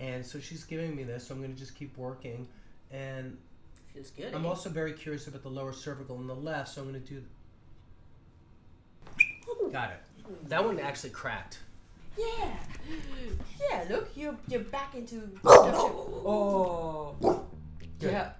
And so she's giving me this, so I'm going to just keep working. And feels good. I'm also very curious about the lower cervical on the left, so I'm going to do... Got it. That one actually cracked. Yeah. Yeah, look, you're back into... Oh. Good. Yeah.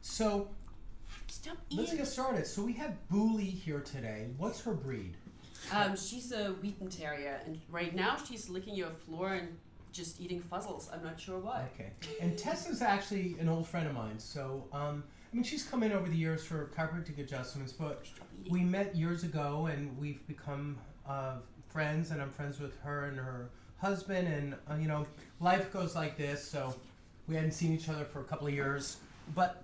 So, Stop let's eating. get started. So we have Buli here today. What's her breed? She's a Wheaten Terrier, and right now she's licking your floor and just eating fuzzles. I'm not sure why. Okay. And Tessa's actually an old friend of mine. So, I mean, she's come in over the years for chiropractic adjustments, but we met years ago and we've become friends, and I'm friends with her and her husband, and, you know, life goes like this, so we hadn't seen each other for a couple of years. But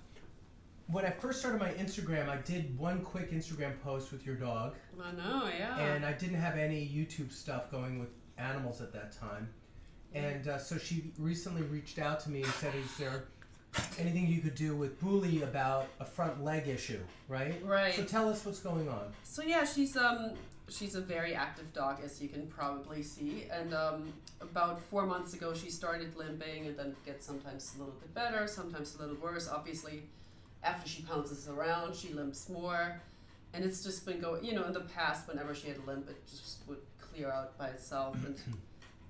when I first started my Instagram, I did one quick Instagram post with your dog. I know, yeah. And I didn't have any YouTube stuff going with animals at that time. And so she recently reached out to me and said, is there anything you could do with Buli about a front leg issue, right? Right. So tell us what's going on. So yeah, she's a very active dog, as you can probably see. And about 4 months ago, she started limping, and then it gets sometimes a little bit better, sometimes a little worse. Obviously, after she pounces around, she limps more. And it's just been going, you know, in the past, whenever she had a limp, it just would clear out by itself.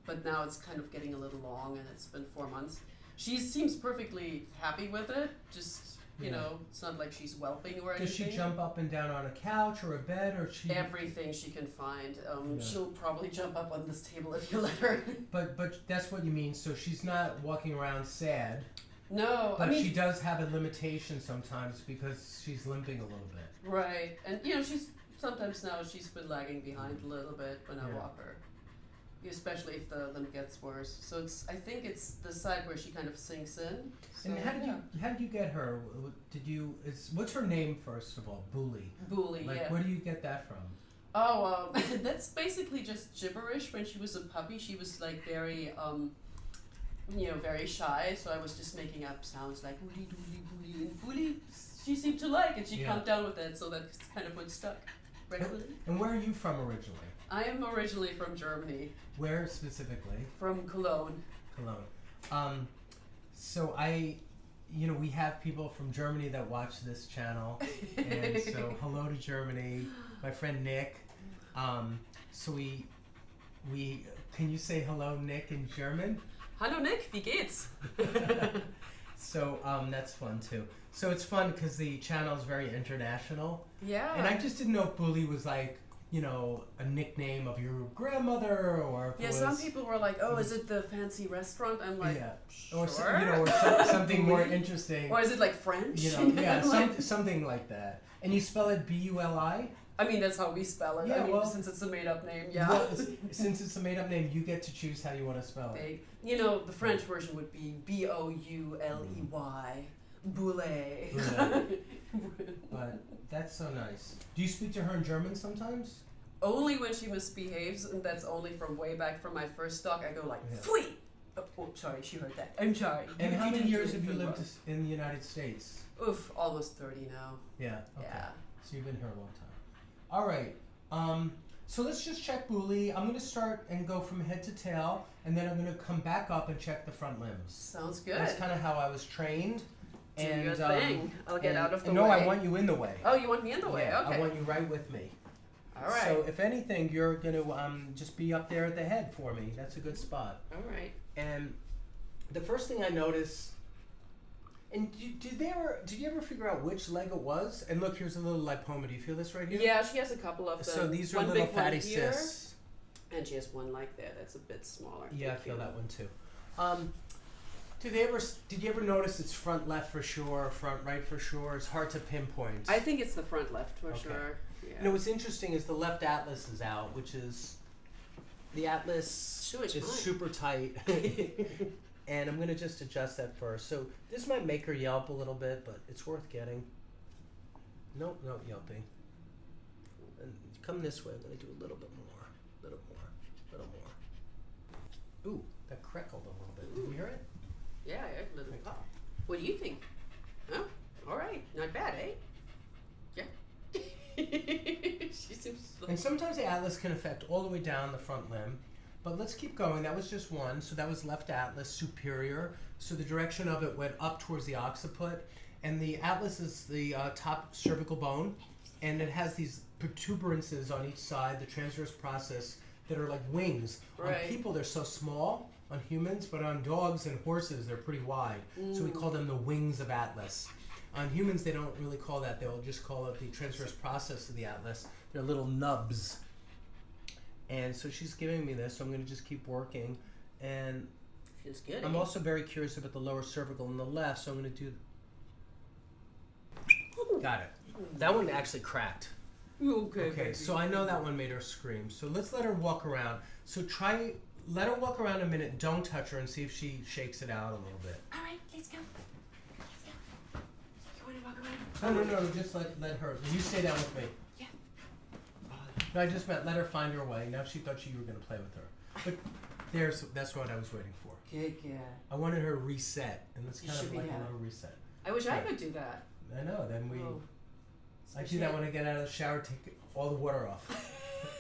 But now it's kind of getting a little long, and it's been 4 months. She seems perfectly happy with it. Just, you know, it's not like she's whelping or anything. Does she jump up and down on a couch or a bed, or she... Everything she can find. She'll probably jump up on this table if you let her. But that's what you mean. So she's not walking around sad. No, But I mean, she does have a limitation sometimes because she's limping a little bit. right. And, you know, she's been lagging behind a little bit when I walk her. Especially if the limp gets worse. So I think it's the side where she kind of sinks in. So, And how did you get her? What's her name first of all? Buli. Buli, yeah. Where do you get that from? Oh, that's basically just gibberish. When she was a puppy, she was like very, very shy. So I was just making up sounds like Buli, Buli, Buli, and Buli. She seemed to like it. She calmed down with it, so that's kind of what stuck. Regularly. And where are you from originally? I am originally from Germany. Where specifically? From Cologne. Cologne. So we have people from Germany that watch this channel, and so hello to Germany. My friend Nick. So we can you say hello, Nick, in German? Hallo Nick, wie geht's? So that's fun too. So it's fun because the channel is very international. Yeah. And I just didn't know if Buli was like, you know, a nickname of your grandmother, or if it was, some people were like, "Oh, is it the fancy restaurant?" I'm like, or "Sure." or something more interesting. Or is it like French? You know, something like that. And you spell it Buli? I mean, that's how we spell it. Yeah, since it's a made-up name, yeah. Well, since it's a made-up name, you get to choose how you want to spell it. You know, the French version would be Bouley. Boulet. But that's so nice. Do you speak to her in German sometimes? Only when she misbehaves, and that's only from way back from my first dog. I go like, "Fui!" Oh, sorry, she heard that. I'm sorry. And how many years have you lived in the United States? Oof, almost 30 now. Yeah. Okay. Yeah. So you've been here a long time. All right. So let's just check Buli. I'm going to start and go from head to tail, and then I'm going to come back up and check the front limbs. Sounds good. That's kind of how I was trained. Do your thing. I'll get out of the way. No, I want you in the way. Oh, you want me in the way? Okay. I want you right with me. All right. So if anything, you're going to just be up there at the head for me. That's a good spot. All right. And the first thing I noticed, and did you ever figure out which leg it was? And look, here's a little lipoma. Do you feel this right here? Yeah, she has a couple of them. So these are one little big fatty one here, cysts. and she has one like there that's a bit smaller. Yeah, I feel that one too. Did you ever notice it's front left for sure, front right for sure? It's hard to pinpoint. I think it's the front left for sure. Yeah. You know, what's interesting is the left atlas is out, which is the atlas is super tight. And I'm going to just adjust that first. So this might make her yelp a little bit, but it's worth getting. Nope, no yelping. And come this way. I'm going to do a little bit more. A little more. A little more. Ooh, that crackled a little bit. Did you hear it? Yeah, a little pop. What do you think? Huh? All right. Not bad, eh? Yeah. She seems like... And sometimes the atlas can affect all the way down the front limb. But let's keep going. That was just one. So that was left atlas superior. So the direction of it went up towards the occiput. And the atlas is the top cervical bone. And it has these protuberances on each side, the transverse process, that are like wings. Right. On people, they're so small, on humans, but on dogs and horses, they're pretty wide. So we call them the wings of atlas. On humans, they don't really call that. They'll just call it the transverse process of the atlas. They're little nubs. And so she's giving me this, so I'm going to just keep working. And Feels good. I'm also very curious about the lower cervical on the left, so I'm going to do... Got it. That one actually cracked. Okay. Okay, so I know that one made her scream. So let's let her walk around. So let her walk around a minute, don't touch her, and see if she shakes it out a little bit. All right, let's go. Let's go. You want to walk around? No, just let her. You stay down with me. Yeah. No, I just meant let her find her way. Now she thought you were going to play with her. But that's what I was waiting for. Good girl. I wanted her to reset, and it's You kind of should be like a happy. little reset. I wish I Yeah. could do that. I know, then we... Oh. I do that when I get out of the shower, take all the water off.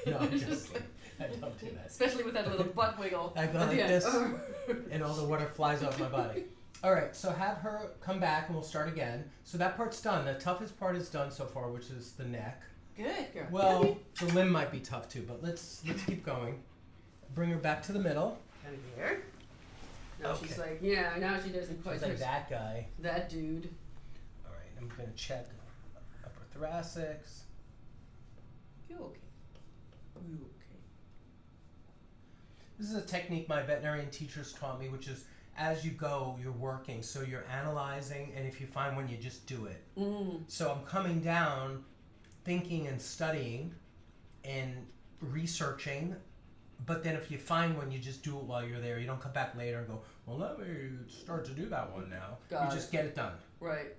No, I'm just kidding. I don't do that. Especially with that little butt wiggle. I go at like the end. this, and all the water flies off my body. All right, so have her come back, and we'll start again. So that part's done. The toughest part is done so far, which is the neck. Good girl. Well, the limb might be tough too, but let's keep going. Bring her back to the middle. Come here. Now Okay. she's like, yeah, now she doesn't quite She's like touch that guy. that dude. All right, I'm gonna check upper thoracics. You okay? You okay? This is a technique my veterinarian teachers taught me, which is as you go, you're working. So you're analyzing, and if you find one, you just do it. So I'm coming down, thinking and studying and researching, but then if you find one, you just do it while you're there. You don't come back later and go, well, let me start to do that one now. Got You just get it done. Right.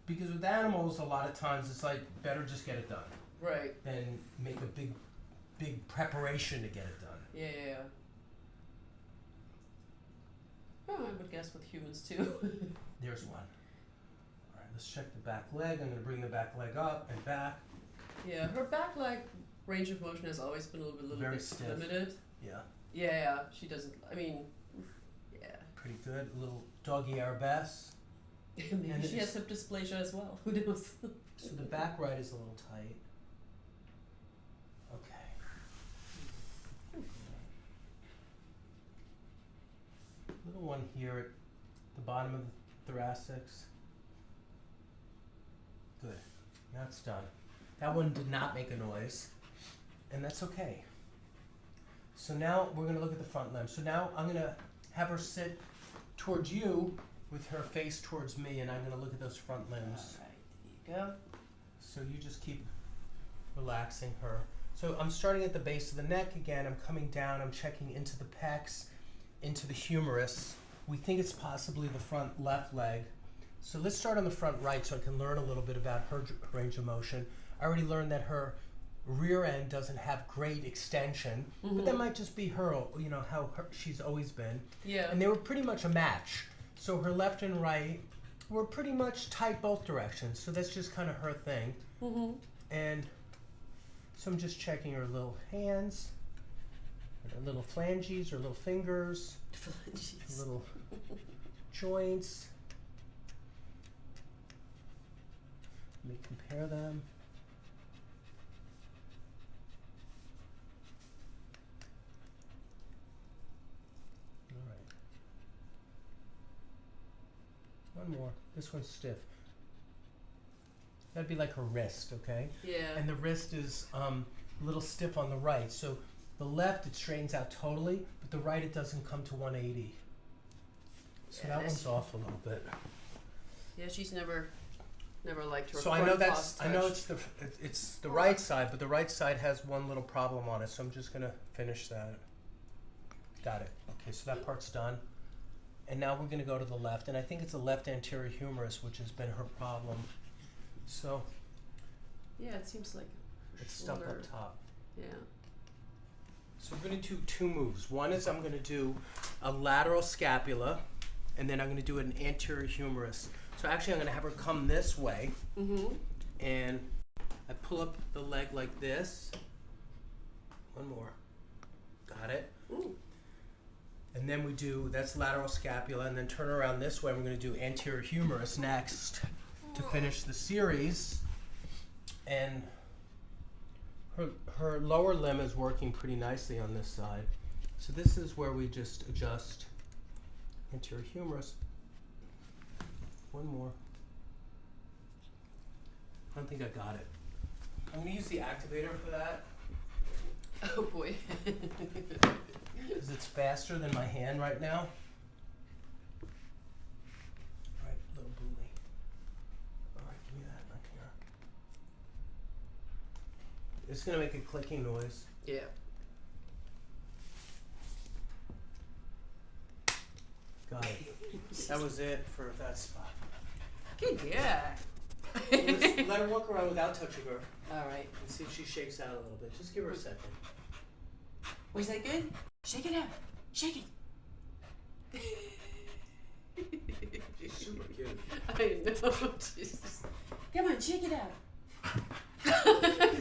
Because with animals, a lot of times it's like, better just get it done Right. than make a big preparation to get it done. Yeah. Oh, I would guess with humans too. There's one. All right, let's check the back leg. I'm going to bring the back leg up and back. Yeah, her back leg range of motion has always been a little Very bit stiff. limited. Yeah, Yeah, she doesn't. I mean, yeah. pretty good. A little doggy arabesque. Maybe And she has hip dysplasia as well. Who knows? So the back right is a little tight. Okay. Little one here at the bottom of the thoracics. Good. Now it's done. That one did not make a noise, and that's okay. So now we're going to look at the front limb. So now I'm going to have her sit towards you with her face towards me, and I'm going to look at those front limbs. All right, there you go. So you just keep relaxing her. So I'm starting at the base of the neck again. I'm coming down. I'm checking into the pecs, into the humerus. We think it's possibly the front left leg. So let's start on the front right so I can learn a little bit about her range of motion. I already learned that her rear end doesn't have great extension, but that might just be her, you know, how she's always been. Yeah. And they were pretty much a match. So her left and right were pretty much tight both directions. So that's just kind of her thing. And so I'm just checking her little hands, her little phalanges, her little fingers, her little joints. Let me compare them. All right. One more. This one's stiff. That'd be like her wrist, okay? Yeah. And the wrist is a little stiff on the right. So the left, it straightens out totally, but the right, it doesn't come to 180. So Yeah, that one's off a little bit. Yeah, she's never liked her. So I know it's the right side, but the right side has one little problem on it. So I'm just gonna finish that. Got it. Okay, so that part's done. And now we're going to go to the left, and I think it's the left anterior humerus, which has been her problem. So Yeah, it seems like it's stuck shoulder. up top. Yeah. So we're going to do two moves. One is I'm going to do a lateral scapula, and then I'm going to do an anterior humerus. So actually I'm going to have her come this way, and I pull up the leg like this. One more. Got it? Ooh. And then we do, that's lateral scapula, and then turn around this way. We're going to do anterior humerus next to finish the series. And her lower limb is working pretty nicely on this side. So this is where we just adjust anterior humerus. One more. I don't think I got it. I'm going to use the activator for that Oh boy. because it's faster than my hand right now. All right, little Buli. All right, give me that back here. It's going to make a clicking noise. Yeah. Got it. That was it for that spot. Good, yeah. Let's let her walk around without touching her All right. and see if she shakes out a little bit. Just give her a second. Was that good? Shake it out. Shake it. She's super cute. I know. Jesus. Come on, shake it out.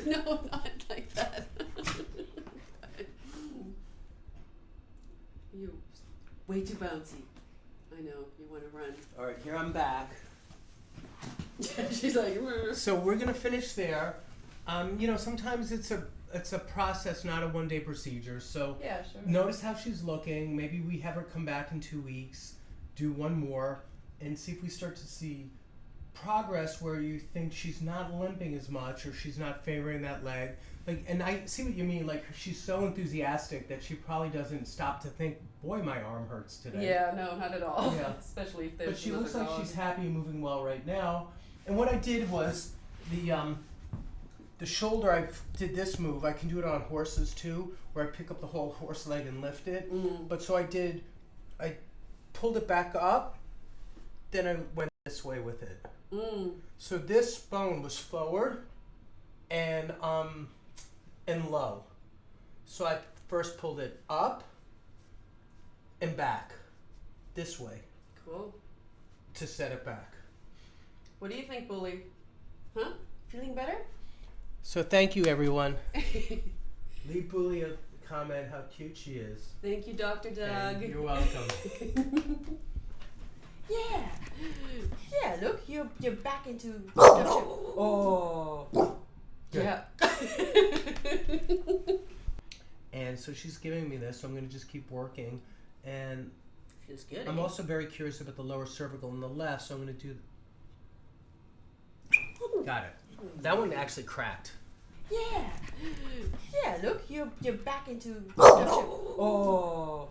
No, not like that. You way too bouncy. I know. You want to run. All right, here I'm back. She's like. So we're gonna finish there. You know, sometimes it's a process, not a one-day procedure. So Yeah, sure. notice how she's looking. Maybe we have her come back in 2 weeks, do one more, and see if we start to see progress where you think she's not limping as much or she's not favoring that leg. Like, and I see what you mean. Like, she's so enthusiastic that she probably doesn't stop to think, boy, my arm hurts today. Yeah, no, not at all. Yeah. Especially if there's But she another looks like dog. she's happy and moving well right now. And what I did was the shoulder, I did this move. I can do it on horses too, where I pick up the whole horse leg and lift it. But so I pulled it back up, then I went this way with it. So this bone was forward and low. So I first pulled it up and back this way Cool. to set it back. What do you think, Buli? Huh? Feeling better? So thank you, everyone. Leave Buli a comment how cute she is. Thank you, Dr. Doug. And you're welcome. Yeah. Yeah, look, you're back into Oh. Good. Yeah. And so she's giving me this, so I'm going to just keep working. And Feels good. I'm also very curious about the lower cervical on the left, so I'm going to do... Got it. That one actually cracked. Yeah. Yeah, look, you're back into Oh.